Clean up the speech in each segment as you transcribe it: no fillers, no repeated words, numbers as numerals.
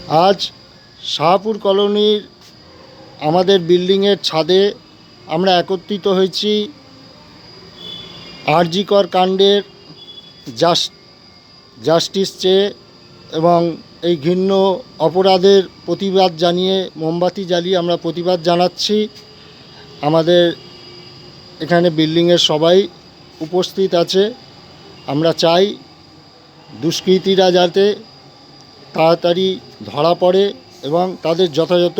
আজ শাহপুর কলোনির আমাদের বিল্ডিংয়ের ছাদে আমরা একত্রিত হয়েছি আর.জি. কর কাণ্ডের জাস্টিস চেয়ে এবং এই ঘৃণ্য অপরাধের প্রতিবাদ জানিয়ে মোমবাতি জ্বালিয়ে আমরা প্রতিবাদ জানাচ্ছি। আমাদের এখানে বিল্ডিংয়ের সবাই উপস্থিত আছে। আমরা চাই দুষ্কৃতীরা যাতে তাড়াতাড়ি ধরা পড়ে এবং তাদের যথাযথ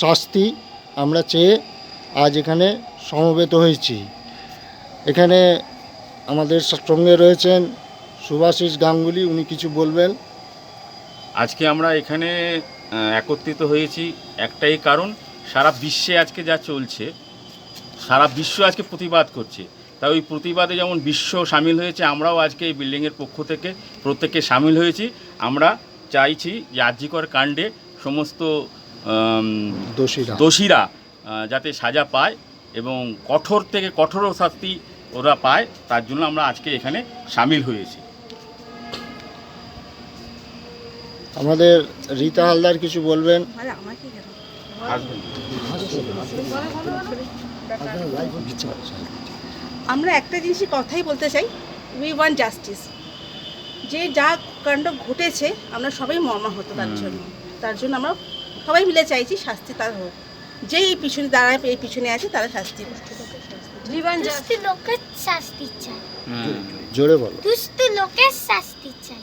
শাস্তি আমরা চেয়ে আজ এখানে সমবেত হয়েছি। এখানে আমাদের সঙ্গে রয়েছেন শুভাশিস গাঙ্গুলি, উনি কিছু বলবেন। আজকে আমরা এখানে একত্রিত হয়েছি একটাই কারণ, সারা বিশ্বে আজকে যা চলছে, সারা বিশ্ব আজকে প্রতিবাদ করছে। তাই ওই প্রতিবাদে যেমন বিশ্ব সামিল হয়েছে, আমরাও আজকে এই বিল্ডিংয়ের পক্ষ থেকে প্রত্যেকে সামিল হয়েছি। আমরা চাইছি যে আর.জি. কর কাণ্ডে সমস্ত দোষীরা যাতে সাজা পায় এবং কঠোর থেকে কঠোর শাস্তি ওরা পায়, তার জন্য আমরা আজকে এখানে সামিল হয়েছি। আমাদের রীতা হালদার কিছু বলবেন। আমরা একটা জিনিসই কথাই বলতে চাই, উই ওয়ান্ট জাস্টিস। যে যা কাণ্ড ঘটেছে আমরা সবাই মর্মাহত, তার জন্য আমরা সবাই মিলে চাইছি শাস্তি তার হোক। যে এই পিছনে দাঁড়ায়, এই পিছনে আছে, তারা শাস্তি লোকের শাস্তি চাই। জোরে বলো। দুষ্ট লোকের শাস্তি চাই।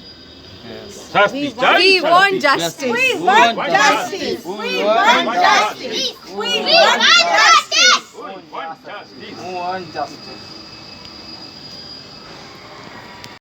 We want justice. We want justice. We want justice. We want justice. We want justice.